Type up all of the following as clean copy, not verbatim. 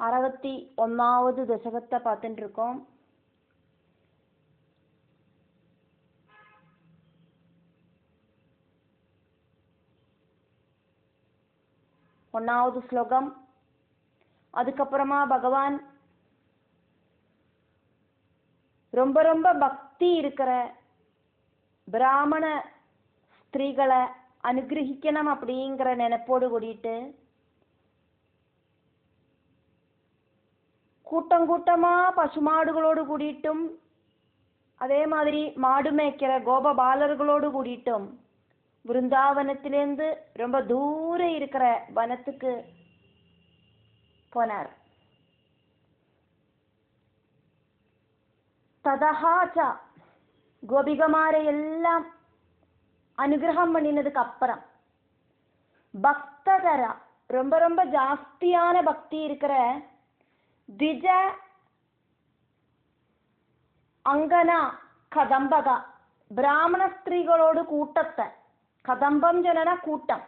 61வது தசகத்தை பார்த்துட்டு இருக்கோம். ஒன்னாவது ஸ்லோகம். அதுக்கப்புறமா பகவான் ரொம்ப ரொம்ப பக்தி இருக்கிற பிராமண ஸ்திரீகளை அனுகிரகிக்கணும் அப்படிங்கிற நினைப்போடு கூடிட்டு கூட்டம் கூட்டமா பசுமாடுகளோடு கூடிட்டும் அதே மாதிரி மாடு மேய்க்கிற கோபபாலர்களோடு கூடிட்டும் விருந்தாவனத்திலேருந்து ரொம்ப தூரம் இருக்கிற வனத்துக்கு போனார். ததஹாச்சா கோபிகமாரை எல்லாம் அனுகிரகம் பண்ணினதுக்கு அப்புறம் பக்ததரா ரொம்ப ரொம்ப ஜாஸ்தியான பக்தி இருக்கிற திஜ அங்கனா கதம்பகா பிராமண ஸ்திரீகளோடு கூட்டத்தை, கதம்பம் சொன்னா கூட்டம்,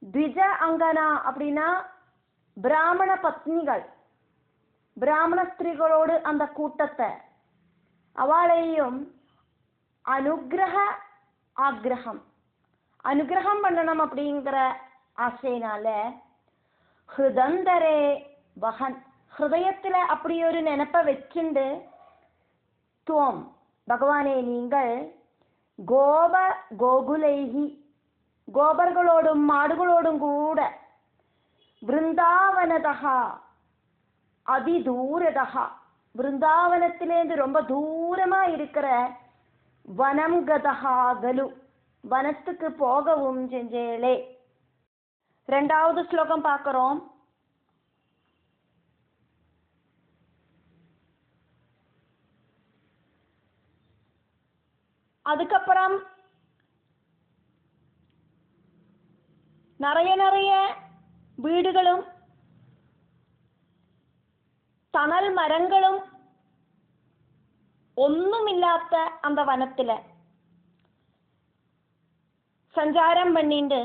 திஜ அங்கனா அப்படின்னா பிராமண பத்னிகள், பிராமண ஸ்திரீகளோடு அந்த கூட்டத்தை அவளையும் அனுகிரக ஆக்ரகம் அனுகிரகம் பண்ணணும் அப்படிங்கிற ஆசையினால ஹிருதந்தரே வகன் ஹிருதயத்துல அப்படி ஒரு நினைப்ப வச்சுண்டு துவம் பகவானே நீங்கள் கோப கோகுலைகி கோபர்களோடும் மாடுகளோடும் கூட விருந்தாவனதகா அதிதூரதகா விருந்தாவனத்திலேருந்து ரொம்ப தூரமா இருக்கிற வனம் கதகா கலு வனத்துக்கு போகவும் செஞ்சேளே. ரெண்டாவது ஸ்லோகம் பார்க்கிறோம். அதுக்கப்புறம் நிறைய வீடுகளும் தணல் மரங்களும் ஒண்ணுமில்லாத அந்த வனத்துல சஞ்சாரம் பண்ணிண்டு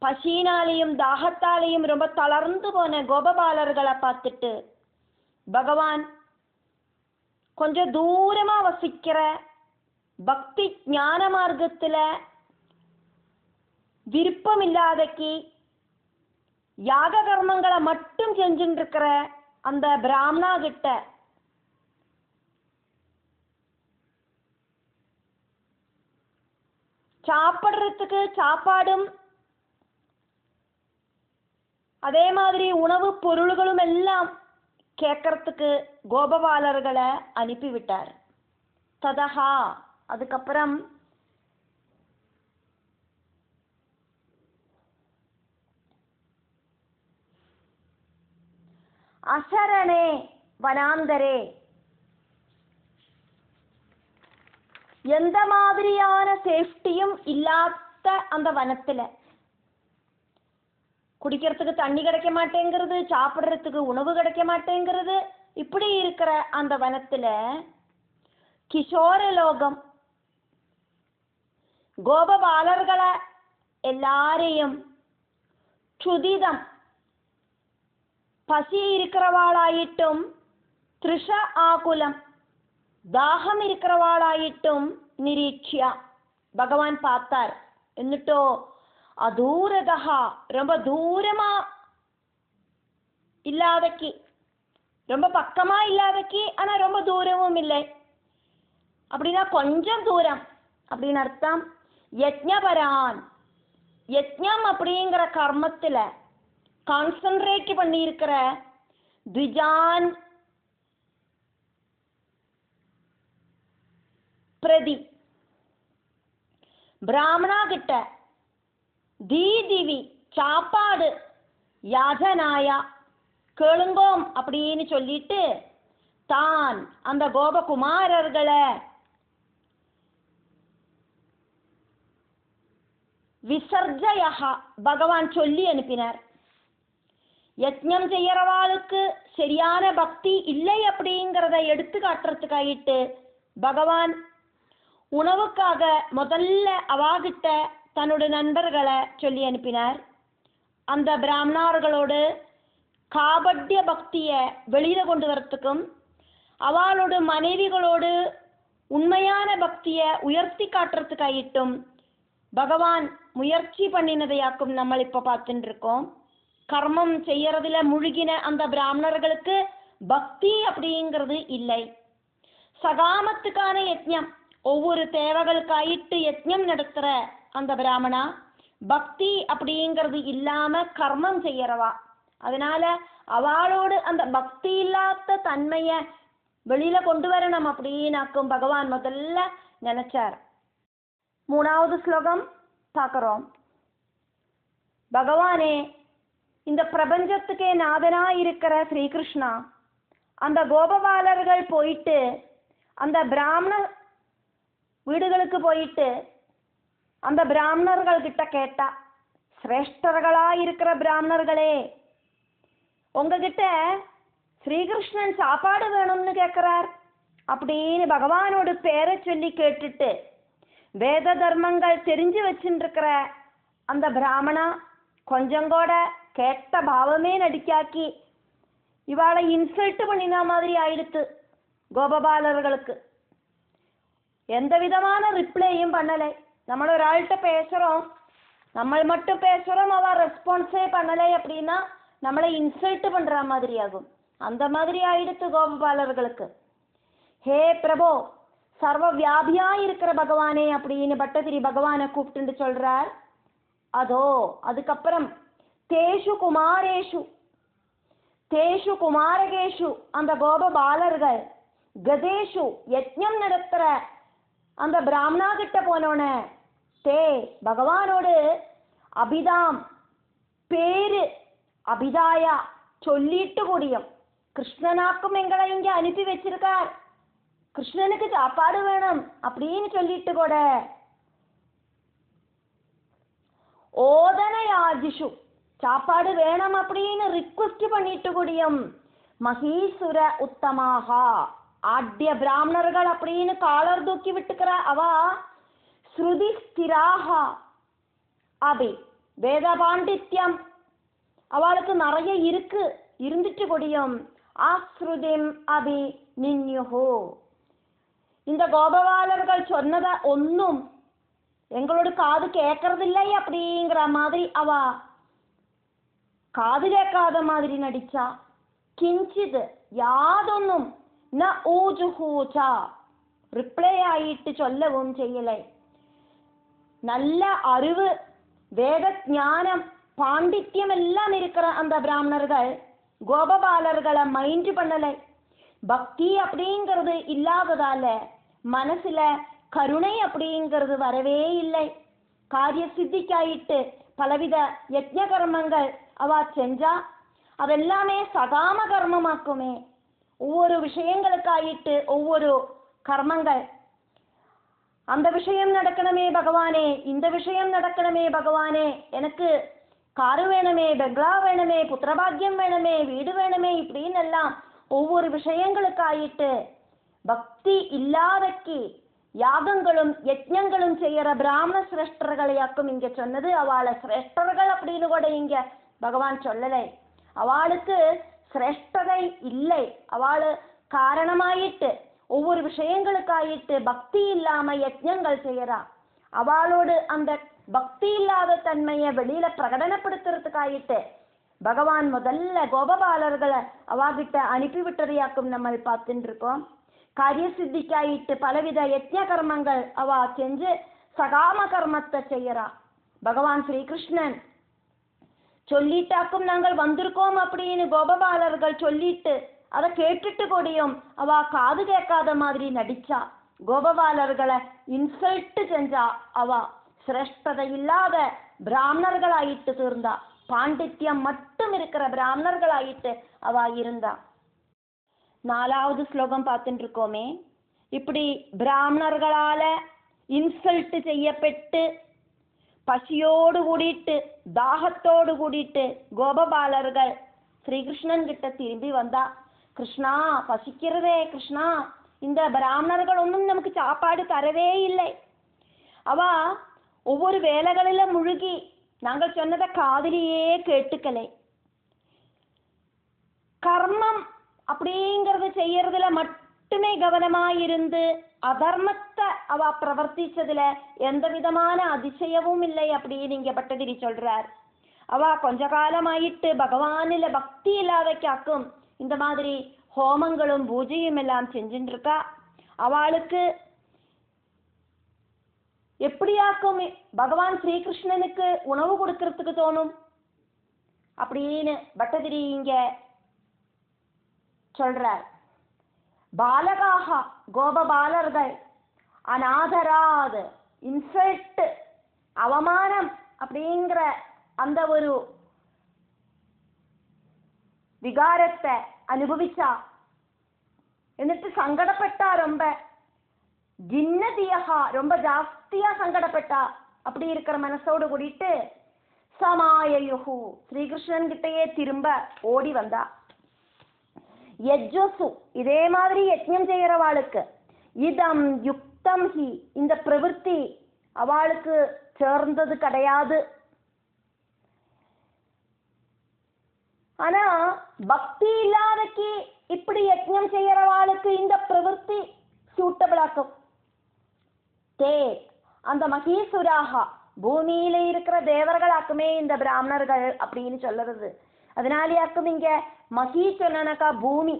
பசியினாலையும் தாகத்தாலையும் ரொம்ப தளர்ந்து போன கோபபாலர்களை பார்த்துட்டு பகவான் கொஞ்சம் தூரமா வசிக்கிற பக்தி ஞான மார்க்கத்துல விருப்பம் இல்லாதக்கி யாக கர்மங்களை மட்டும் செஞ்சுட்டு இருக்கிற அந்த பிராமணா கிட்ட சாப்பிட்றதுக்கு சாப்பாடும் அதே மாதிரி உணவு பொருள்களும் எல்லாம் கேட்கறதுக்கு கோபபாலர்களை அனுப்பிவிட்டார். ததஹா அதுக்கப்புறம் அசரணே வனாந்தரே எந்த மாதிரியான சேஃப்டியும் இல்லாத அந்த வனத்துல குடிக்கிறதுக்கு தண்ணி கிடைக்க மாட்டேங்கிறது, சாப்பிட்றதுக்கு உணவு கிடைக்க மாட்டேங்கிறது, இப்படி இருக்கிற அந்த வனத்துல கிஷோரலோகம் கோபபாலர்களை எல்லாரையும் சுதிதம் பசி இருக்கிறவாளாயிட்டும் த்ரிஷ ஆகுலம் தாகம் இருக்கிறவாளாயிட்டும் நிரீட்சியா பகவான் பார்த்தார். എന്നിട്ടോ அதூரதா ரொம்ப தூரமா இல்லாதக்கி ரொம்ப பக்கமா இல்லாதக்கி ஆனா ரொம்ப தூரமும் இல்லை அப்படின்னா கொஞ்சம் தூரம் அப்படின்னு அர்த்தம். யஜ்ஞபரான் யஜ்ஞம் அப்படிங்கிற கர்மத்துல கான்சன்ட்ரேட் பண்ணி இருக்கிற த்விஜான் பிரதி பிராமணா கிட்ட தீதிவி சாப்பாடு யாஜனாயா கேளுங்கோம் அப்படின்னு சொல்லிட்டு தான் அந்த கோபகுமாரர்களை விசர்ஜயா பகவான் சொல்லி அனுப்பினார். யஜ்ஞம் செய்யறவாளுக்கு சரியான பக்தி இல்லை அப்படிங்கிறத எடுத்து காட்டுறதுக்காயிட்டு பகவான் உணவுக்காக முதல்ல அவாகிட்ட தன்னோட நண்பர்களை சொல்லி அனுப்பினார். அந்த பிராமணர்களோடு காபட்ய பக்தியை வெளியில் கொண்டு வரத்துக்கும் அவளோட மனைவிகளோடு உண்மையான பக்தியை உயர்த்தி காட்டுறதுக்காயிட்டும் பகவான் முயற்சி பண்ணினதையாக்கும் நம்ம இப்போ பார்த்துட்டு இருக்கோம். கர்மம் செய்யறதுல முழுகின அந்த பிராமணர்களுக்கு பக்தி அப்படிங்கிறது இல்லை. சகாமத்துக்கான யஜ்ஞம், ஒவ்வொரு தேவகளுக்காயிட்டு யஜ்ஞம் நடத்துகிற அந்த பிராமணா பக்தி அப்படிங்கிறது இல்லாமல் கர்மம் செய்யறவா. அதனால அவளோடு அந்த பக்தி இல்லாத தன்மையை வெளியில கொண்டு வரணும் அப்படின்னாக்கும் பகவான் முதல்ல நினைச்சார். 3வது ஸ்லோகம் பார்க்குறோம். பகவானே, இந்த பிரபஞ்சத்துக்கே நாதனாக இருக்கிற ஸ்ரீகிருஷ்ணா அந்த கோபபாலர்கள் போயிட்டு அந்த பிராமண வீடுகளுக்கு போயிட்டு அந்த பிராமணர்கள் கிட்ட கேட்டா, சிரேஷ்டர்களாக இருக்கிற பிராமணர்களே, உங்ககிட்ட ஸ்ரீகிருஷ்ணன் சாப்பாடு வேணும்னு கேட்குறார் அப்படின்னு பகவானோட பேரை சொல்லி கேட்டுட்டு வேத தர்மங்கள் தெரிஞ்சு வச்சுருக்கிற அந்த பிராமணா கொஞ்சம் கூட கேட்ட பாவமே நடிக்காக்கி இவாளை இன்சல்ட் பண்ணினா மாதிரி ஆயிடுத்து. கோபபாலர்களுக்கு எந்த விதமான ரிப்ளையும் பண்ணலை. நம்ம ஒரு ஆள்கிட்ட பேசுகிறோம், நம்ம மட்டும் பேசுகிறோம், அவள் ரெஸ்பான்ஸே பண்ணலை அப்படின்னா நம்மளை இன்சல்ட் பண்ணுற மாதிரி ஆகும். அந்த மாதிரி ஆயிடுத்து கோபபாலர்களுக்கு. ஹே பிரபோ, சர்வ வியாபியாக இருக்கிற பகவானே அப்படின்னு பட்டதிரி பகவானை கூப்பிட்டு சொல்கிறார். அதோ அதுக்கப்புறம் தேஷு குமாரேஷு தேஷு குமாரகேஷு அந்த கோபபாலர்கள் கதேஷு யஜ்ஞம் நடத்துகிற அந்த பிராமணா கிட்ட போனோன்னே தே பகவானோடு அபிதாம் பேரு அபிதாயா சொல்லிட்டு கூடியும் கிருஷ்ணனாக்கும் எங்களை இங்கே அனுப்பி வச்சிருக்கார், கிருஷ்ணனுக்கு சாப்பாடு வேணும் அப்படின்னு சொல்லிட்டு கூட ஓதனயாஜிஷு சாப்பாடு வேணும் அப்படின்னு ரிக்வெஸ்ட் பண்ணிட்டு கூடியும் மகீசுர உத்தமாகா ஆட்ய பிராமணர்கள் அப்படின்னு காலர் தூக்கி விட்டுக்கிற அவா ஸ்ருதி ஸ்திராகா அபி வேத பாண்டித்யம் அவளுக்கு நிறைய இருந்துட்டு கூடியும் ஆஸ்ருதிம் அபி நின்யுஹோ இந்த கோபவாலர்கள் சொன்னதை ஒன்றும் எங்களோட காது கேட்கறதில்லை அப்படிங்கிற மாதிரி அவ காது கேட்காத மாதிரி நடிச்சா. கிஞ்சித் യാതൊന്നും ന ഊജുഹൂച ரிப்ளை ஆயிட்டு சொல்லவும் செய்யலை. நல்ல அறிவு, வேத ஞானம், பாண்டித்யம் எல்லாம் இருக்கிற அந்த பிராமணர்கள் கோபபாலர்களை மைண்ட் பண்ணலை. பக்தி அப்படிங்கிறது இல்லாததால மனசுல கருணை அப்படிங்கிறது வரவே இல்லை. காரிய சித்திக்காயிட்டு பலவித யஜ்ஞ கர்மங்கள் அவ செஞ்சா அதெல்லாமே சகாம கர்மமாக்குமே. ஒவ்வொரு விஷயங்களுக்காயிட்டு ஒவ்வொரு கர்மங்கள், அந்த விஷயம் நடக்கணுமே பகவானே, இந்த விஷயம் நடக்கணுமே பகவானே, எனக்கு காரு வேணுமே, பெங்களா வேணுமே, புத்திரபாக்கியம் வேணுமே, வீடு வேணுமே, இப்படின்னு எல்லாம் ஒவ்வொரு விஷயங்களுக்காயிட்டு பக்தி இல்லாதக்கு யாகங்களும் யஜ்ஞங்களும் செய்யற பிராமண சிரேஷ்டர்களையாக்கும் இங்க சொன்னது. அவளை சிரேஷ்டர்கள் அப்படின்னு கூட இங்க பகவான் சொல்லலை. அவளுக்கு சிரேஷ்டதை இல்லை. அவள் காரணமாயிட்டு ஒவ்வொரு விஷயங்களுக்காயிட்டு பக்தி இல்லாம யஜ்ஞங்கள் செய்யறா. அவளோடு அந்த பக்தி இல்லாத தன்மையை வெளியில பிரகடனப்படுத்துறதுக்காயிட்டு பகவான் முதல்ல கோபபாலர்களை அவாகிட்ட அனுப்பி விட்டதையாக்கும் நம்ம பார்த்துட்டு இருக்கோம். காரிய சித்திக்காயிட்டு பலவித யஜ்ஞ கர்மங்கள் அவ செஞ்சு சகாம கர்மத்தை செய்யறா. பகவான் ஸ்ரீகிருஷ்ணன் சொல்லிட்டாக்கும் நாங்கள் வந்திருக்கோம் அப்படின்னு கோபபாலர்கள் சொல்லிட்டு அதை கேட்டுட்டு கூடியும் அவ காது கேட்காத மாதிரி நடிச்சா. கோபபாலர்களை இன்சல்ட் செஞ்சா. அவ சிரேஷ்டதை இல்லாத பிராமணர்களாயிட்டு தீர்ந்தா. பாண்டித்யம் மட்டும் இருக்கிற பிராமணர்களாயிட்டு அவ இருந்தா. 4வது ஸ்லோகம் பார்த்துட்டு இருக்கோமே. இப்படி பிராமணர்களால இன்சல்ட் செய்யப்பட்டு பசியோடு கூடிட்டு தாகத்தோடு கூடிட்டு கோபபாலர்கள் ஸ்ரீகிருஷ்ணன் கிட்ட திரும்பி வந்தா. கிருஷ்ணா, பசிக்கிறதே கிருஷ்ணா, இந்த பிராமணர்கள் ஒன்றும் நமக்கு சாப்பாடு தரவே இல்லை. அவ ஒவ்வொரு வேலைகளில் முழுகி நாங்கள் சொன்னதை காதிலேயே கேட்டுக்கலை. கர்மம் அப்படிங்கிறது செய்யறதுல மட்டுமே கவனமாயிருந்து அதர்மத்தை அவ பிரவர்த்திச்சதுல எந்த விதமான அதிசயமும் இல்லை அப்படின்னு இங்க பட்டதிரி சொல்றார். அவ கொஞ்ச காலமாயிட்டு பகவானில பக்தி இல்லாதக்காக்கும் இந்த மாதிரி ஹோமங்களும் பூஜையும் எல்லாம் செஞ்சுட்டு இருக்கா. அவளுக்கு எப்படியாக்கும் பகவான் ஸ்ரீகிருஷ்ணனுக்கு உணவு கொடுக்கறதுக்கு தோணும் அப்படின்னு பட்டதிரி இங்க சொல்றார். பாலகாக கோபபாலர்கள் அநாதராது இன்சல்ட் அவமானம் அப்படிங்கிற அந்த ஒரு விகாரத்தை அனுபவிச்சா. എന്നിട്ട് சங்கடப்பட்டா. ரொம்ப கிண்ணதியகா ரொம்ப ஜாஸ்தியா சங்கடப்பட்டா. அப்படி இருக்கிற மனசோடு கூடிட்டு சமாயயுகு ஸ்ரீகிருஷ்ணன் கிட்டையே திரும்ப ஓடி வந்தா. யஜ்ஜசு இதே மாதிரி யஜ்ஞம் செய்யறவாளுக்கு இதம் யுக்தம் ஹி இந்த பிரவൃத்தி அவளுக்கு சேர்ந்தது கிடையாது. ஆனா பக்தி இல்லாதக்கு இப்படி யஜ்ஞம் செய்யறவாளுக்கு இந்த பிரவൃத்தி சூட்டபிள் ஆக்கும். தே அந்த மகீசுராகா பூமியில இருக்கிற தேவர்களாக்குமே இந்த பிராமணர்கள் அப்படின்னு சொல்லுறது. அதனாலயாக்கும் இங்க மகி சொன்னனாக்கா பூமி,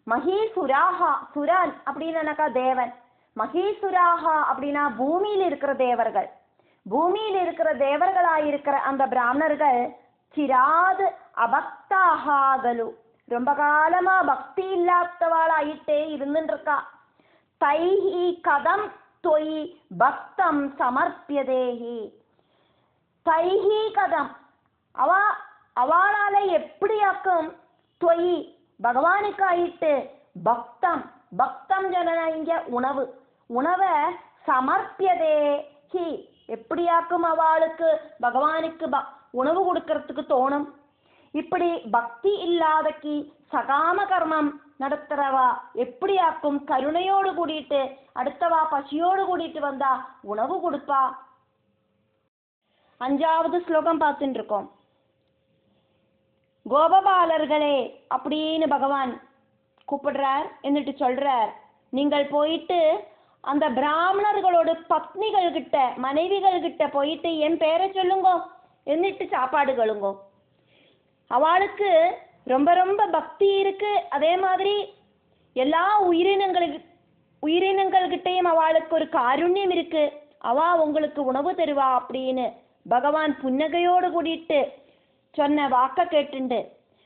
மகீசுராகா சுரான் அப்படின்னாக்கா தேவன், மகீசுராகா அப்படின்னா பூமியில இருக்கிற தேவர்கள். பூமியில இருக்கிற தேவர்களாயிருக்கிற அந்த பிராமணர்கள் சிராது அபக்தாகலு ரொம்ப காலமா பக்தி இல்லாதவாளாயிட்டே இருந்துட்டு இருக்கா. தைஹி கதம் தொய் பக்தம் சமர்ப்பியதேஹி தைஹி கதம் அவளால எப்படியாக்கும் தொய் பகவானுக்கு ஆயிட்டு பக்தம் பக்தம் ஜன இங்க உணவு உணவை சமர்ப்பியதேஹி எப்படியாக்கும் அவளுக்கு பகவானுக்கு உணவு கொடுக்கறதுக்கு தோணும். இப்படி பக்தி இல்லாதக்கு சகாம கர்மம் நடத்துறவா எப்படியாக்கும் கருணையோடு கூடிட்டு அடுத்தவா பசியோடு கூடிட்டு வந்தா உணவு கொடுப்பா. 5வது ஸ்லோகம் பார்த்துட்டு இருக்கோம். கோபபாலர்களே அப்படின்னு பகவான் கூப்பிடுறார். എന്നിട്ട് சொல்றார், நீங்கள் போயிட்டு அந்த பிராமணர்களோட பத்னிகள் கிட்ட மனைவிகள் கிட்ட போயிட்டு என் பேரை சொல்லுங்கோ, എന്നിട്ട് சாப்பாடு கழுங்கோ. அவளுக்கு ரொம்ப ரொம்ப பக்தி இருக்கு. அதே மாதிரி எல்லா உயிரினங்கள்கிட்டையும் அவளுக்கு ஒரு காருண்யம் இருக்கு. அவ உங்களுக்கு உணவு தருவா அப்படின்னு பகவான் புன்னகையோடு கூடிட்டு சொன்ன வாக்க கேட்டுண்டு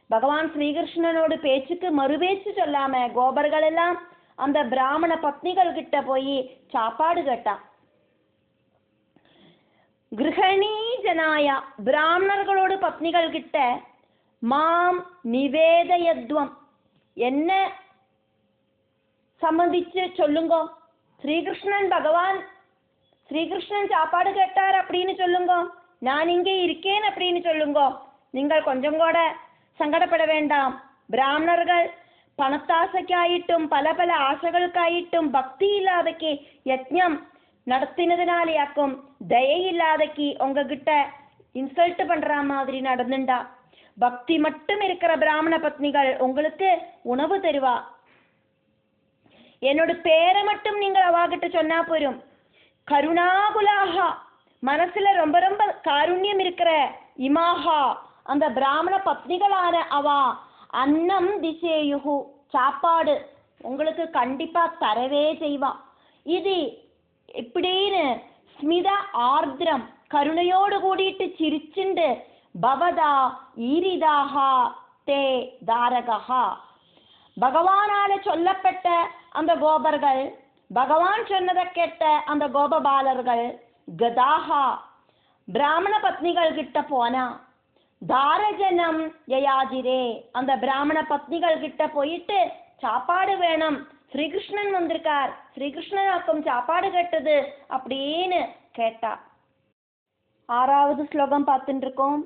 பகவான் ஸ்ரீகிருஷ்ணனோட பேச்சுக்கு மறுபேச்சு சொல்லாம கோபர்கள் எல்லாம் அந்த பிராமண பத்னிகள் கிட்ட போய் சாப்பாடு கேட்டா. கிருஹணீ ஜனாயா பிராமணர்களோட பத்னிகள் கிட்ட மாம் நிவேதயத்வம் என்ன சம்பந்திச்சு சொல்லுங்கோ. ஸ்ரீகிருஷ்ணன் சாப்பாடு கேட்டார் அப்படின்னு சொல்லுங்கோ. நான் இங்கே இருக்கேன் அப்படின்னு சொல்லுங்கோ. நீங்கள் கொஞ்சம் கூட சங்கடப்பட வேண்டாம். பிராமணர்கள் பணத்தாசைக்காയിട്ടും பல பல ஆசைகளுக்காയിട്ടും பக்தி இல்லாதக்கு யஜ்ஞம் நடத்தினதுனாலேயாக்கும் தயையில்லாதக்கு உங்ககிட்ட இன்சல்ட் பண்ற மாதிரி நடந்துண்டா. பக்தி மட்டும் இருக்கிற பிராமண பத்னிகள் உங்களுக்கு உணவு தருவா. என்னோட பேரை மட்டும் நீங்கள் அவாகிட்ட சொன்னா போரும். கருணாகுலாகா மனசுல ரொம்ப ரொம்ப காருண்யம் இருக்கிற இமாஹா அந்த பிராமண பத்னிகளான அவா அன்னம் திசேயுகு சாப்பாடு உங்களுக்கு கண்டிப்பா தரவே செய்வா. இது இப்படின்னு ஸ்மித ஆர்திரம் கருணையோடு கூடிட்டு சிரிச்சுண்டு பவதா ஈரிதாகா தே தாரகா பகவானால சொல்லப்பட்ட அந்த கோபர்கள் பகவான் சொன்னதை கேட்ட அந்த கோபபாலர்கள் கதாகா பிராமண பத்னிகள் கிட்ட போனா. தாரஜனம் யயாஜிரே அந்த பிராமண பத்னிகள் கிட்ட போயிட்டு சாப்பாடு வேணும், ஸ்ரீகிருஷ்ணன் வந்திருக்கார், ஸ்ரீகிருஷ்ணனாக்கும் சாப்பாடு கேட்டது அப்படின்னு கேட்டா. 6வது ஸ்லோகம் பார்த்துட்டு இருக்கோம்.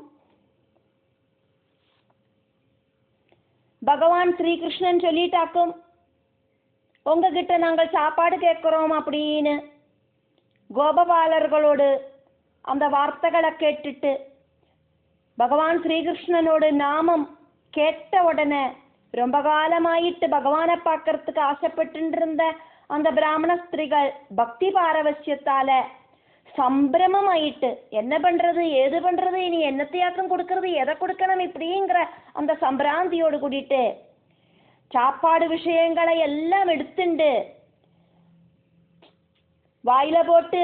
பகவான் ஸ்ரீகிருஷ்ணன் சொல்லிட்டாக்கும் உங்ககிட்ட நாங்கள் சாப்பாடு கேட்கிறோம் அப்படின்னு கோபபாலர்களோடு அந்த வார்த்தைகளை கேட்டுட்டு பகவான் ஸ்ரீகிருஷ்ணனோட நாமம் கேட்ட உடனே ரொம்ப காலமாயிட்டு பகவானை பார்க்கறதுக்கு ஆசைப்பட்டு இருந்த அந்த பிராமண ஸ்திரீகள் பக்தி பாரவசியத்தால சம்பிரமம் ஆயிட்டு என்ன பண்றது ஏது பண்றது இனி என்னத்தையாக்கம் கொடுக்கறது எதை கொடுக்கணும் இப்படிங்கிற அந்த சம்பிராந்தியோடு கூட்டிட்டு சாப்பாடு விஷயங்களை எல்லாம் எடுத்துண்டு வாயில போட்டு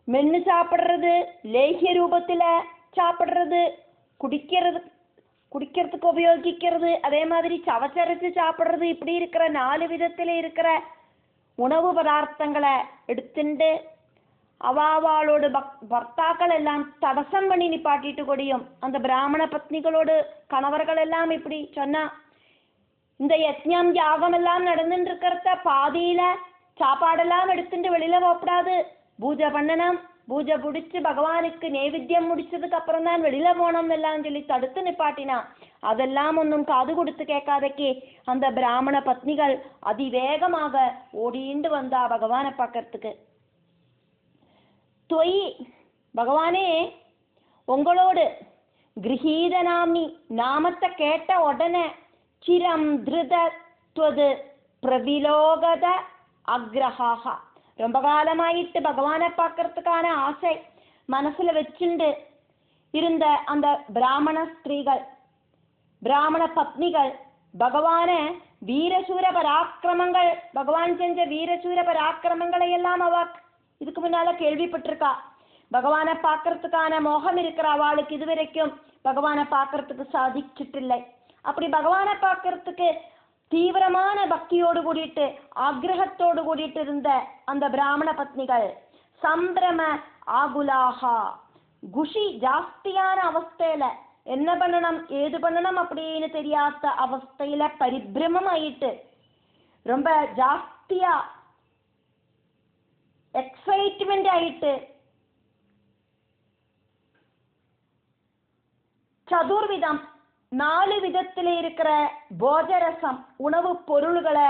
மென்னு சாப்பிடுறது, லேகிய ரூபத்துல சாப்பிடுறது, குடிக்கிறதுக்கு உபயோகிக்கிறது, அதே மாதிரி சவச்சரைச்சு சாப்பிடுறது, இப்படி இருக்கிற 4 விதத்துல இருக்கிற உணவு பதார்த்தங்களை எடுத்துட்டு அவாவாளோட பர்த்தாக்கள் எல்லாம் தடசம் பண்ணி நிப்பாட்டிட்டு கூடியும் அந்த பிராமண பத்னிகளோடு கணவர்கள் எல்லாம் இப்படி சொன்னா, இந்த யஜ்ஞம் யாகம் எல்லாம் நடந்துட்டு இருக்கிறத பாதியில சாப்பாடெல்லாம் எடுத்துட்டு வெளியில போகக்கூடாது, பூஜை பண்ணணும், பூஜை பிடிச்சு பகவானுக்கு நைவேத்தியம் முடிச்சதுக்கு அப்புறம் தான் வெளியில போனோம் எல்லாம் சொல்லி தடுத்து நிப்பாட்டினா. அதெல்லாம் ஒன்றும் காது கொடுத்து கேட்காதக்கி அந்த பிராமண பத்னிகள் அதிவேகமாக ஓடிண்டு வந்தா பகவானை பார்க்கறதுக்கு. தொய் பகவானே, உங்களோடு கிரகீத நாமி நாமத்தை கேட்ட உடனே சிரம் திருத துவது பிரவிலோகத அக்ரஹாக, ரொம்ப காலமாயிட்டு பகவானை பார்க்கறதுக்கான ஆசை மனசுல வச்சுண்டு இருந்த அந்த பிராமண ஸ்திரீகள், பிராமண பத்னிகள் பகவான வீரசூர பராக்கிரமங்கள், பகவான் செஞ்ச வீரசூர பராக்கிரமங்களை எல்லாம் அவ இதுக்கு முன்னால கேள்விப்பட்டிருக்கா. பகவானை பார்க்கறதுக்கான மோகம் இருக்கிற அவளுக்கு இதுவரைக்கும் பகவானை பார்க்கறதுக்கு சாதிச்சுட்டு இல்லை. அப்படி பகவானை பார்க்கறதுக்கு தீவிரமான பக்தியோடு கூடிட்டு ஆக்ரகத்தோடு கூடிட்டு இருந்த அந்த பிராமண பத்னிகள் சம்பிரம ஆகுலாகா, குஷி ஜாஸ்தியான அவஸ்தையில என்ன பண்ணணும் ஏது பண்ணணும் அப்படின்னு தெரியாத அவஸ்தையில பரிபிரமம் ஆயிட்டு ரொம்ப ஜாஸ்தியா எக்ஸைட்மெண்ட் ஆயிட்டு சதுர்விதம் 4 விதத்துல இருக்கிற போஜரசம் உணவு பொருள்களை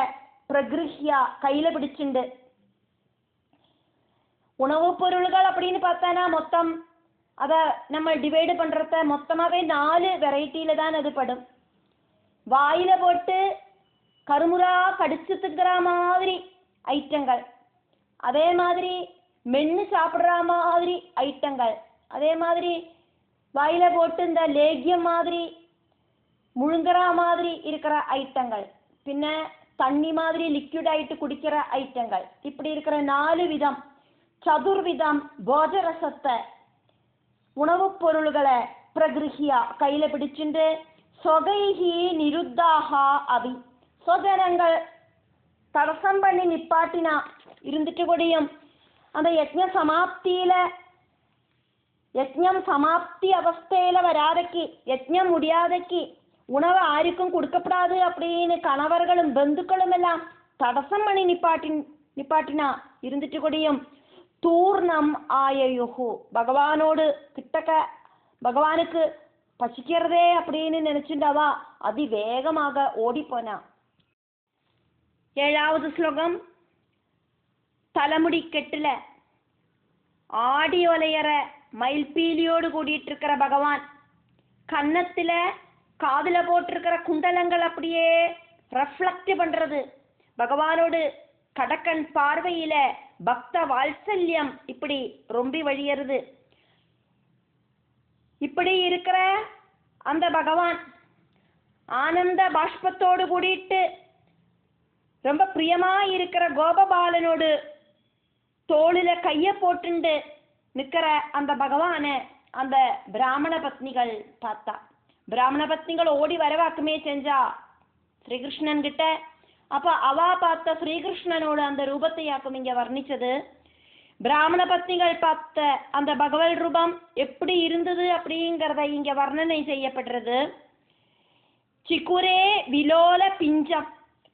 பிரகிருஹ்யா கையில பிடிச்சுண்டு, உணவு பொருள்கள் அப்படின்னு பார்த்தானா மொத்தம் அத நம்ம டிவைடு பண்றத மொத்தமாவே 4 வெரைட்டியில தான் அது படும். வாயில போட்டு கருமுறா கடிச்சு திங்கிற மாதிரி ஐட்டங்கள், அதே மாதிரி மென்னு சாப்பிடுற மாதிரி ஐட்டங்கள், அதே மாதிரி வாயில போட்டு இந்த லேகியம் மாதிரி முழுங்குற மாதிரி இருக்கிற ஐட்டங்கள், பின்ன தண்ணி மாதிரி லிக்விட் ஆயிட்டு குடிக்கிற ஐட்டங்கள், இப்படி இருக்கிற 4 விதம் சதுர்விதம் போஜரசத்தை உணவு பொருள்களை பிரகிருஹியா கையில பிடிச்சுண்டு சொகைஹி நிருத்தாகா அவி, சொஜனங்கள் தடசம் பண்ணி நிப்பாட்டினா இருந்துட்டு கூடியும் அந்த யஜ்ஞம் சமாப்தி அவஸ்தையில வராதக்கி, யஜ்ஞம் முடியாதக்கி உணவு யாருக்கும் கொடுக்கப்படாது அப்படின்னு கணவர்களும் பந்துக்களும் எல்லாம் தடசம் பண்ணி நிப்பாட்டினா இருந்துட்டு கூடியும் தூர்ணம் ஆயுகு, பகவானோடு கிட்டக்க பகவானுக்கு பசிக்கிறதே அப்படின்னு நினைச்சுட்டாவா அதிவேகமாக ஓடி போனா. 7வது ஸ்லோகம். தலைமுடி கெட்டுல ஆடி ஒலையற மயில்பீலியோடு கூடிட்டு இருக்கிற பகவான், கன்னத்துல காதுல போட்டிருக்கிற குண்டலங்கள் அப்படியே ரெஃப்ளெக்ட் பண்றது, பகவானோடு கடக்கன் பார்வையில பக்த வாத்சல்யம் இப்படி ரொம்பி வழியறது. இப்படி இருக்கிற அந்த பகவான் ஆனந்த பாஷ்பத்தோடு கூடிட்டு ரொம்ப பிரியமா இருக்கிற கோபபாலனோடு தோளில கைய போட்டுண்டு நிக்கிற அந்த பகவான அந்த பிராமண பத்னிகள் பார்த்தா. பிராமண பத்னிகள் ஓடி வரவாக்குமே செஞ்சா ஸ்ரீகிருஷ்ணன் கிட்ட. அப்ப அவா பார்த்த ஸ்ரீகிருஷ்ணனோட அந்த ரூபத்தையாக்கும் இங்க வர்ணிச்சது. பிராமண பத்னிகள் பார்த்த அந்த பகவல் ரூபம் எப்படி இருந்தது அப்படிங்கிறத இங்க வர்ணனை செய்யப்படுறது. சிக்குரே விலோல பிஞ்சம்,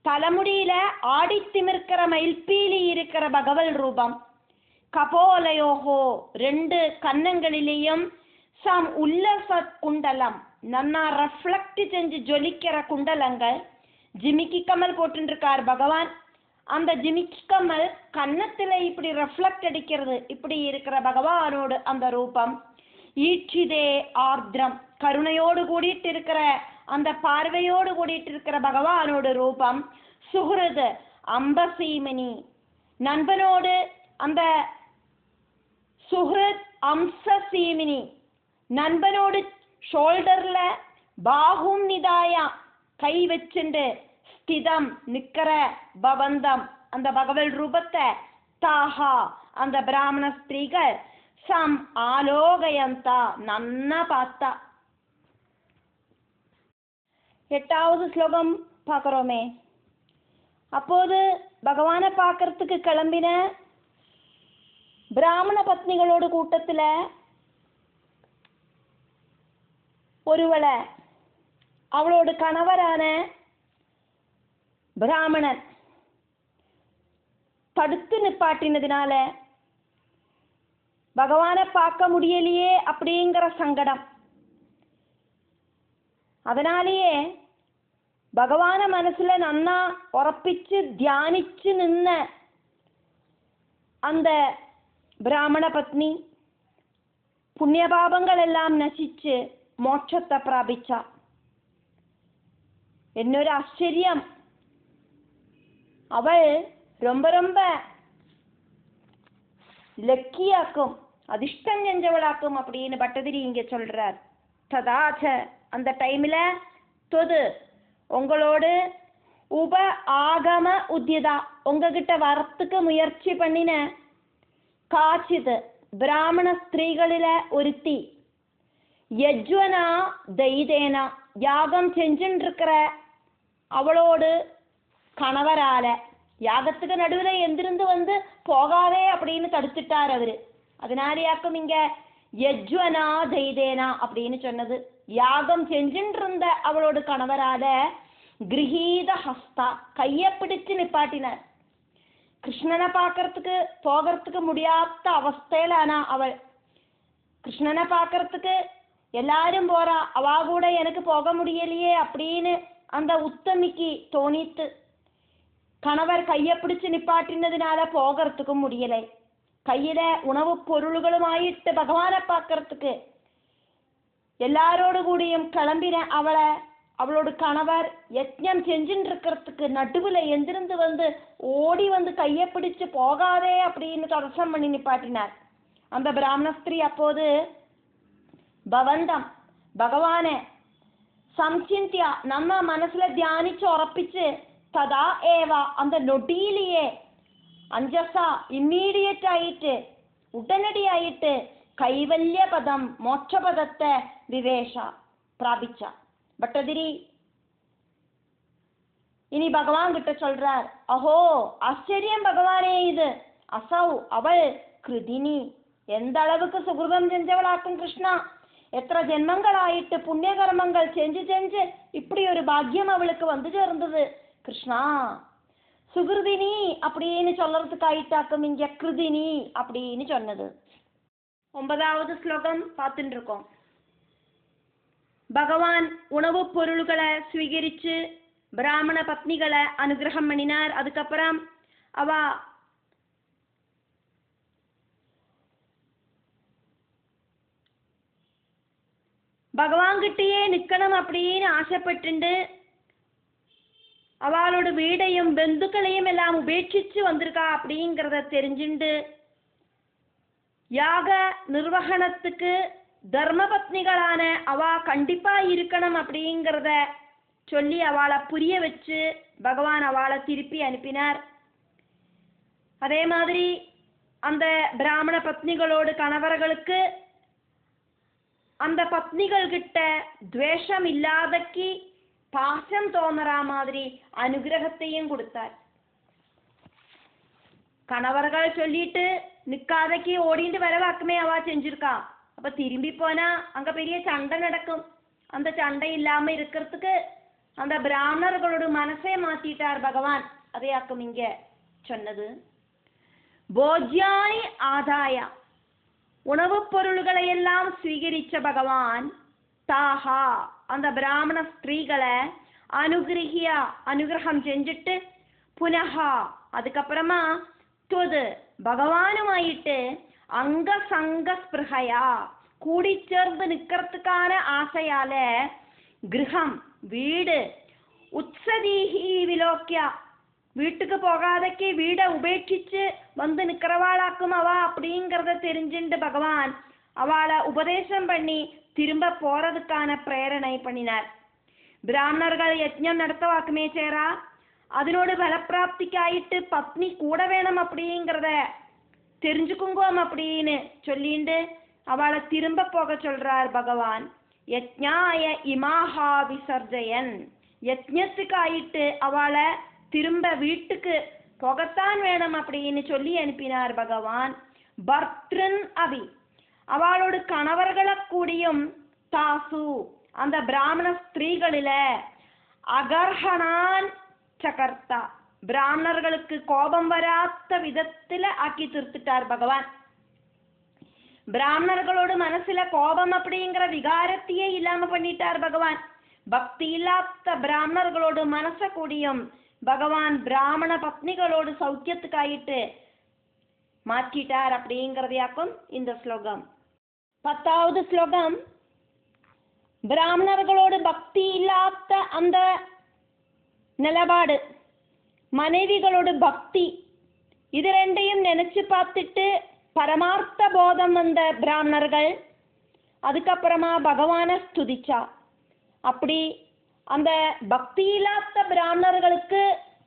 தலைமுடியில ஆடி திமிர்க்கிற மயில்பீலி இருக்கிற பகவல் ரூபம். கபோலயோகோ, 2 கன்னங்களிலேயும் சம் உல்லச குண்டலம், நன்னா ரெஃப்ளெக்ட் செஞ்சு ஜொலிக்கிற குண்டலங்கள். ஜிமிக்கி கமல் போட்டுருக்கார் பகவான். அந்த ஜிமிக்கமல் கன்னத்தில் இப்படி ரெஃப்ளெக்ட் அடிக்கிறது. இப்படி இருக்கிற பகவானோடு அந்த ரூபம். ஈட்சிதே ஆர்திரம், கருணையோடு கூடிட்டு இருக்கிற அந்த பார்வையோடு கூடிட்டு இருக்கிற பகவானோட ரூபம். சுஹ்ருத் அம்பசீமணி, நண்பனோடு அந்த சுஹ்ருத் அம்சசீமினி, நண்பனோடு ஷோல்டர்ல பாகும் நிதாயா கை வச்சுண்டு ஸ்திதம் நிக்கிற பவந்தம், அந்த பகவல் ரூபத்தை தாஹா அந்த பிராமண ஸ்திரீகள் சம் ஆலோகயந்தா நன்னா பார்த்தா. 8வது ஸ்லோகம் பார்க்குறோமே. அப்போது பகவானை பார்க்கறதுக்கு கிளம்பின பிராமண பத்னிகளோட கூட்டத்துல ஒருவளை அவளோட கணவரான பிராமணன் தடுத்து நிப்பாட்டினதுனால பகவானை பார்க்க முடியலையே அப்படிங்கிற சங்கடம். அதனாலேயே பகவான மனசுல நன்னா உறப்பிச்சு தியானிச்சு நின்ன அந்த பிராமண பத்னி புண்ணியபாபங்கள் எல்லாம் நசிச்சு மோட்சத்தை பிராபிச்சா. என்னொரு ஆச்சரியம், அவள் ரொம்ப ரொம்ப லக்கியாக்கும் அதிர்ஷ்டம் செஞ்சவளாக்கும் அப்படின்னு பட்டதிரி இங்க சொல்றார். ததாச்ச அந்த டைம்ல தொது உங்களோடு உப ஆகம உத்தியதா உங்ககிட்ட வரத்துக்கு முயற்சி பண்ணின காச்சிது பிராமண ஸ்திரீகளில ஒருத்தி யஜ்வனா தைதேனா யாகம் செஞ்சுட்டு இருக்கிற அவளோடு கணவரால யாகத்துக்கு நடுவில் எந்திருந்து வந்து போகாதே அப்படின்னு தடுத்துட்டார் அவரு. அதனாலேயாக்கும் இங்க யஜ்வனா தைதேனா அப்படின்னு சொன்னது. யாகம் செஞ்சுட்டு இருந்த அவளோட கணவரால கிரகீத ஹஸ்தா கையை பிடிச்சு நிப்பாட்டினார். கிருஷ்ணனை பார்க்கறதுக்கு போகிறதுக்கு முடியாத அவஸ்தையில ஆனா அவள் கிருஷ்ணனை பார்க்கறதுக்கு எல்லாரும் போறா, அவா கூட எனக்கு போக முடியலையே அப்படின்னு அந்த உத்தமிக்கு தோணித்து கணவர் கையை பிடிச்சு நிப்பாட்டினதுனால போகிறதுக்கு முடியலை. கையில உணவு பொருள்களும் ஆயிட்டு பகவானை பார்க்கறதுக்கு எல்லாரோடு கூடியும் கிளம்பின அவளை அவளோட கணவர் யஜ்ஞம் செஞ்சுட்டு இருக்கிறதுக்கு நடுவில் எந்திருந்து வந்து ஓடி வந்து கையை பிடிச்சு போகாதே அப்படின்னு தடசம் பண்ணி நிப்பாட்டினார். அந்த பிராமண ஸ்திரீ அப்போது பவந்தம் பகவானே சம்சிந்தியா நம்ம மனசுல தியானிச்சு உறப்பிச்சு ததா ஏவா அந்த நொடியிலேயே அஞ்சசா இம்மீடியட் ஆயிட்டு உடனடி ஆயிட்டு கைவல்ய பதம் மோட்ச பதத்தை விவேஷா பிராபிச்சா. பட்டதிரி இனி பகவான் கிட்ட சொல்றார், அஹோ ஆச்சரியம் பகவானே இது. அசௌ அவள் கிருதினி எந்த அளவுக்கு சுகிருதம் செஞ்சவளாக்கும் கிருஷ்ணா. எத்தனை ஜென்மங்கள் ஆயிட்டு புண்ணிய கர்மங்கள் செஞ்சு செஞ்சு இப்படி ஒரு பாக்கியம் அவளுக்கு வந்து சேர்ந்தது கிருஷ்ணா. சுகிருதினி அப்படின்னு சொல்றதுக்கு ஆயிட்டாக்கும் இங்க கிருதினி அப்படின்னு சொன்னது. 9வது ஸ்லோகம் பார்த்துட்டு இருக்கோம். பகவான் உணவு பொருள்களை ஸ்வீகரிச்சு பிராமண பத்னிகளை அனுகிரகம் பண்ணினார். அதுக்கப்புறம் அவ பகவான்கிட்டயே நிக்கணும் அப்படின்னு ஆசைப்பட்டு அவளோட வீடையும் பந்துக்களையும் எல்லாம் உபேட்சிச்சு வந்திருக்கா அப்படிங்கிறத தெரிஞ்சுண்டு யாக நிர்வகணத்துக்கு தர்ம பத்னிகளான அவ கண்டிப்பா இருக்கணும் அப்படிங்கிறத சொல்லி அவளை புரிய வச்சு பகவான் அவளை திருப்பி அனுப்பினார். அதே மாதிரி அந்த பிராமண பத்னிகளோடு கணவர்களுக்கு அந்த பத்னிகள் கிட்ட துவேஷம் இல்லாதக்கு பாசம் தோணற மாதிரி அனுகிரகத்தையும் கொடுத்தார். கணவர்கள் சொல்லிட்டு நிக்காதக்கு ஓடிட்டு வரவாக்குமே அவ செஞ்சிருக்கா. அப்ப திரும்பி போனா அங்க பெரிய சண்டை நடக்கும். அந்த சண்டை இல்லாம இருக்கிறதுக்கு அந்த பிராமணர்களோட மனசே மாத்திட்டார் பகவான். அதையாக்கும் இங்க சொன்னது. போஜ்யானி ஆதாய உணவு பொருள்களை எல்லாம் ஸ்வீகரிச்ச பகவான் தாஹா அந்த பிராமண ஸ்திரீகளை அனுகிரகம் செஞ்சுட்டு புனகா அதுக்கப்புறமா துது பகவானுமாயிட்டு அங்க சங்க ஸ்பிருஹயா கூடிச்சேர்ந்து நிக்கிறதுக்கான ஆசையால கிரகம் வீடு உத்சதீஹி விலோக்கியா வீட்டுக்கு போகாதக்கு வீடை உபேட்சிச்சு வந்து நிக்கிறவாளாக்கும் அவ அப்படிங்கிறத தெரிஞ்சுண்டு பகவான் அவளை உபதேசம் பண்ணி திரும்ப போறதுக்கான பிரேரணை பண்ணினார். பிராமணர்கள் யஜ்ஞம் நடத்தவாக்குமே சேரா அதனோடு பலப்பிராப்திக்காயிட்டு பத்னி கூட வேணும் அப்படிங்கிறத தெரிஞ்சுக்குங்கோம் அப்படின்னு சொல்லிண்டு அவளை திரும்ப போக சொல்றார் பகவான். யஜ்ஞாய இமாஹா விசர்ஜயன் யஜ்ஞத்துக்கு ஆயிட்டு அவளை திரும்ப வீட்டுக்கு போகத்தான் வேணும் அப்படின்னு சொல்லி அனுப்பினார் பகவான். பர்த்ருன் அபி அவளோட கணவர்களை கூடியும் தாசு அந்த பிராமண ஸ்திரீகளில அகர்ஹனான் சகர்த்தா பிராமணர்களுக்கு கோபம் வராத விதத்துல ஆக்கி தீர்த்துட்டார் பகவான். பிராமணர்களோட மனசுல கோபம் அப்படிங்கிற விகாரத்தையே இல்லாம பண்ணிட்டார் பகவான். பக்தி இல்லாத பிராமணர்களோடு மனச கூடியும் பகவான் பிராமண பத்னிகளோடு சௌக்கியத்துக்காயிட்டு மாற்றிட்டார் அப்படிங்கிறதையாக்கும் இந்த ஸ்லோகம். 10வது ஸ்லோகம் பிராமணர்களோடு பக்தி இல்லாத அந்த நிலபாடு மனைவிகளோடு பக்தி இது ரெண்டையும் நினைச்சு பார்த்துட்டு பரமார்த்த போதம் வந்த பிராமணர்கள் அதுக்கப்புறமா பகவானை ஸ்துதிச்சா. அப்படி அந்த பக்தி இல்லாத பிராமணர்களுக்கு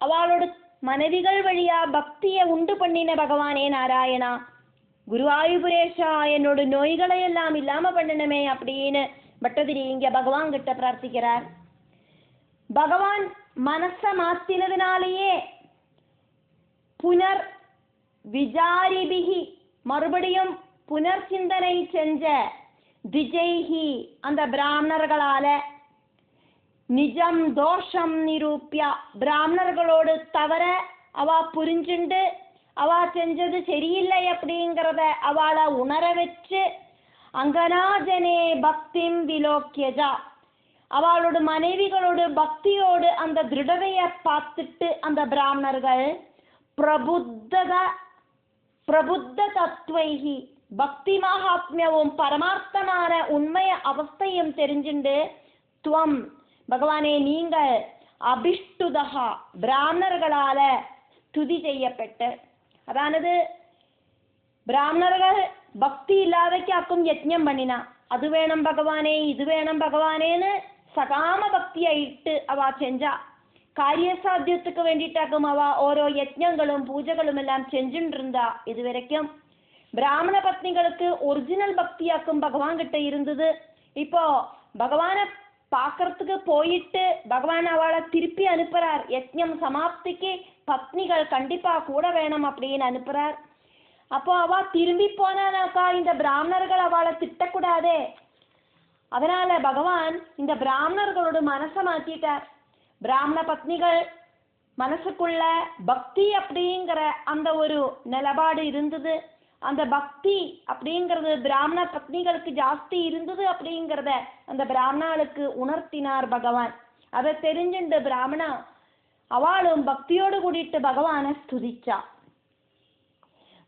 அவளோட மனைவிகள் வழியா பக்தியை உண்டு பண்ணின பகவானே நாராயணா குருவாயூபுரேஷா என்னோட நோய்களை எல்லாம் இல்லாம பண்ணணுமே அப்படின்னு பட்டதிரி இங்க பகவான் கிட்ட பிரார்த்திக்கிறார். பகவான் மனச மாத்தினதுனாலேயே புனர் விஜாரிபிகி மறுபடியும் புனர் சிந்தனை செஞ்ச திஜைஹி அந்த பிராமணர்களால நிஜம் தோஷம் நிரூபியா பிராமணர்களோடு தவற அவ புரிஞ்சுண்டு அவ செஞ்சது சரியில்லை அப்படிங்கிறத அவளை உணர வச்சு அங்கனாஜனே பக்திம் விலோக்கியஜா அவளோட மனைவிகளோடு பக்தியோடு அந்த திருடதைய பார்த்துட்டு அந்த பிராமணர்கள் பிரபுத்த தத்துவைகி பக்தி மகாத்மியவும் பரமார்த்தமான உண்மைய அவஸ்தையும் தெரிஞ்சுண்டு துவம் பகவானே நீங்கள் அபிஷ்டுதகா பிராமணர்களால ஸ்துதி செய்யப்பட்ட அதானது பிராமணர்கள் பக்தி இல்லாதக்காக்கும் யஜ்ஞம் பண்ணினா அது வேணும் பகவானே இது வேணும் பகவானேன்னு சகாம பக்தியை இட்டு அவ செஞ்சா. காரிய சாத்தியத்துக்கு வேண்டிட்டாக்கும் அவ ஓரோ யஜ்ஞங்களும் பூஜைகளும் எல்லாம் செஞ்சுட்டு இருந்தா. இது வரைக்கும் பிராமண பத்னிகளுக்கு ஒரிஜினல் பக்தியாக்கும் பகவான் கிட்ட இருந்தது. இப்போ பகவானை பார்க்கறதுக்கு போயிட்டு பகவான் அவளை திருப்பி அனுப்புறார். யஜ்ஞம் சமாப்திக்கு பத்னிகள் கண்டிப்பா கூட வேணும் அப்படின்னு அனுப்புறார். அப்போ அவ திரும்பி போனானாக்கா இந்த பிராமணர்கள் அவளை திட்டக்கூடாதே. அதனால பகவான் இந்த பிராமணர்களோட மனசை மாத்திட்டார். பிராமண பத்னிகள் மனசுக்குள்ள பக்தி அப்படிங்கிற அந்த ஒரு நிலபாடு இருந்தது. அந்த பக்தி அப்படிங்கிறது பிராமண பத்னிகளுக்கு ஜாஸ்தி இருந்தது அப்படிங்கிறத அந்த பிராமணாளுக்கு உணர்த்தினார் பகவான். அதை தெரிஞ்சுண்டு பிராமணா அவளும் பக்தியோடு கூடிட்டு பகவானை ஸ்துதிச்சா.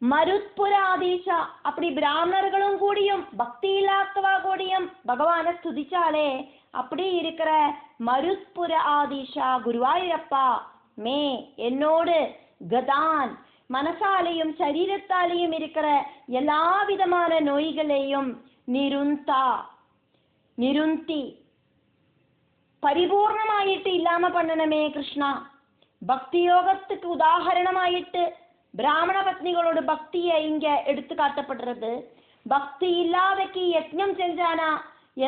மருத்புர ஆதீஷா அப்படி பிராமணர்களும் கூடியும் பக்தி இல்லாதவா கூடியும் பகவானை ஸ்துதிச்சாலே அப்படி இருக்கிற மருத்புர ஆதீஷா குருவாயூரப்பா மே என்னோடு கதான் மனசாலையும் சரீரத்தாலையும் இருக்கிற எல்லா விதமான நோய்களையும் நிருந்தி பரிபூர்ணமாயிட்டு இல்லாம பண்ணணுமே கிருஷ்ணா. பக்தி யோகத்துக்கு உதாரணமாயிட்டு பிராமண பத்னிகளோட பக்தியை இங்க எடுத்து காட்டப்படுறது. பக்தி இல்லாதக்கு யஜ்ஞம் செஞ்சானா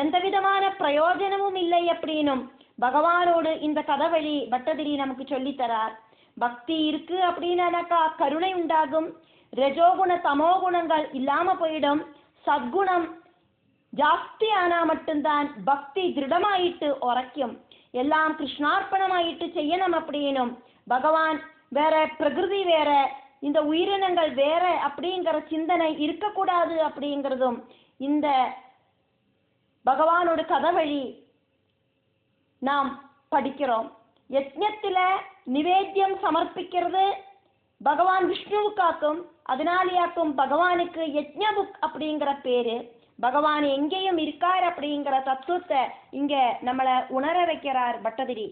எந்த விதமான பிரயோஜனமும் இல்லை அப்படின்னும் பகவானோடு இந்த கதை வழி பட்டதிரி நமக்கு சொல்லித்தரார். பக்தி இருக்கு அப்படின்னாக்கா கருணை உண்டாகும். ரஜோகுண தமோ குணங்கள் இல்லாம போயிடும். சத்குணம் ஜாஸ்தி ஆனா மட்டும்தான் பக்தி திருடமாயிட்டு உரைக்கும். எல்லாம் கிருஷ்ணார்ப்பணமாயிட்டு செய்யணும் அப்படின்னும் பகவான் வேற பிரகிருதி வேற இந்த உயிரினங்கள் வேற அப்படிங்கிற சிந்தனை இருக்கக்கூடாது அப்படிங்கிறதும் இந்த பகவானோட கதை வழி நாம் படிக்கிறோம். யஜ்ஞத்துல நிவேத்தியம் சமர்ப்பிக்கிறது பகவான் விஷ்ணுவுக்காக்கும் அதனாலேயாக்கும் பகவானுக்கு யஜ்ஞ புக் அப்படிங்கிற பேரு. பகவான் எங்கேயும் இருக்கார் அப்படிங்கிற தத்துவத்தை இங்க நம்மளை உணர வைக்கிறார் பட்டதிரி.